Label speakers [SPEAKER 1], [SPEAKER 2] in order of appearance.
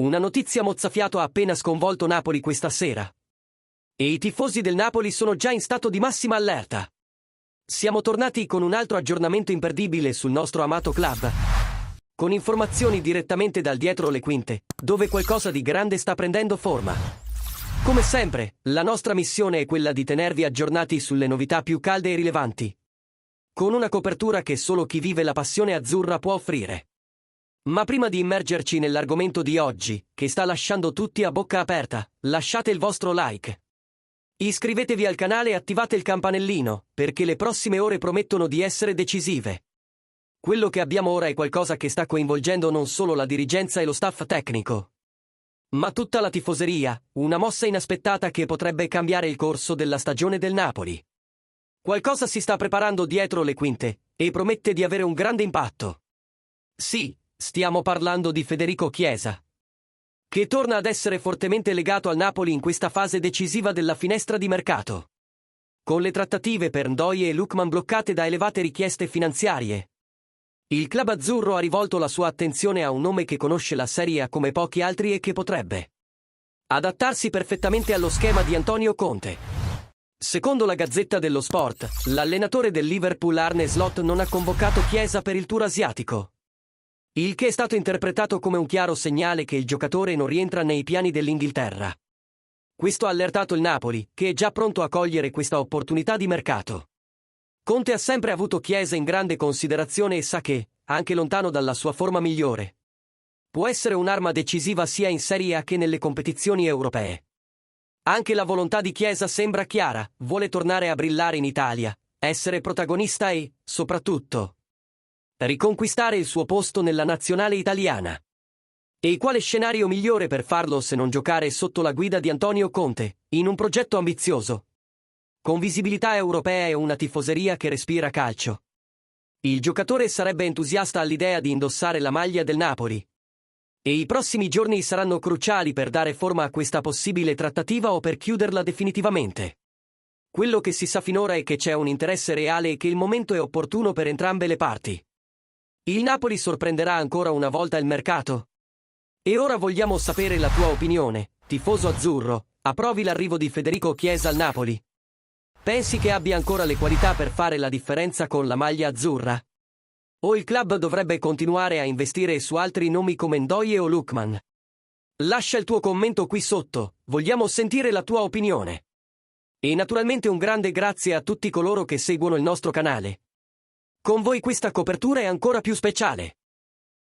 [SPEAKER 1] Una notizia mozzafiato ha appena sconvolto Napoli questa sera. E i tifosi del Napoli sono già in stato di massima allerta. Siamo tornati con un altro aggiornamento imperdibile sul nostro amato club. Con informazioni direttamente dal dietro le quinte, dove qualcosa di grande sta prendendo forma. Come sempre, la nostra missione è quella di tenervi aggiornati sulle novità più calde e rilevanti. Con una copertura che solo chi vive la passione azzurra può offrire. Ma prima di immergerci nell'argomento di oggi, che sta lasciando tutti a bocca aperta, lasciate il vostro like. Iscrivetevi al canale e attivate il campanellino, perché le prossime ore promettono di essere decisive. Quello che abbiamo ora è qualcosa che sta coinvolgendo non solo la dirigenza e lo staff tecnico, ma tutta la tifoseria, una mossa inaspettata che potrebbe cambiare il corso della stagione del Napoli. Qualcosa si sta preparando dietro le quinte, e promette di avere un grande impatto. Sì, stiamo parlando di Federico Chiesa, che torna ad essere fortemente legato al Napoli in questa fase decisiva della finestra di mercato. Con le trattative per Ndoye e Lookman bloccate da elevate richieste finanziarie, il club azzurro ha rivolto la sua attenzione a un nome che conosce la Serie A come pochi altri e che potrebbe adattarsi perfettamente allo schema di Antonio Conte. Secondo la Gazzetta dello Sport, l'allenatore del Liverpool Arne Slot non ha convocato Chiesa per il tour asiatico, il che è stato interpretato come un chiaro segnale che il giocatore non rientra nei piani dell'Inghilterra. Questo ha allertato il Napoli, che è già pronto a cogliere questa opportunità di mercato. Conte ha sempre avuto Chiesa in grande considerazione e sa che, anche lontano dalla sua forma migliore, può essere un'arma decisiva sia in Serie A che nelle competizioni europee. Anche la volontà di Chiesa sembra chiara, vuole tornare a brillare in Italia, essere protagonista e, soprattutto, riconquistare il suo posto nella nazionale italiana. E quale scenario migliore per farlo se non giocare sotto la guida di Antonio Conte, in un progetto ambizioso, con visibilità europea e una tifoseria che respira calcio. Il giocatore sarebbe entusiasta all'idea di indossare la maglia del Napoli. E i prossimi giorni saranno cruciali per dare forma a questa possibile trattativa o per chiuderla definitivamente. Quello che si sa finora è che c'è un interesse reale e che il momento è opportuno per entrambe le parti. Il Napoli sorprenderà ancora una volta il mercato? E ora vogliamo sapere la tua opinione, tifoso azzurro. Approvi l'arrivo di Federico Chiesa al Napoli? Pensi che abbia ancora le qualità per fare la differenza con la maglia azzurra? O il club dovrebbe continuare a investire su altri nomi come Ndoye o Lookman? Lascia il tuo commento qui sotto, vogliamo sentire la tua opinione. E naturalmente un grande grazie a tutti coloro che seguono il nostro canale. Con voi questa copertura è ancora più speciale.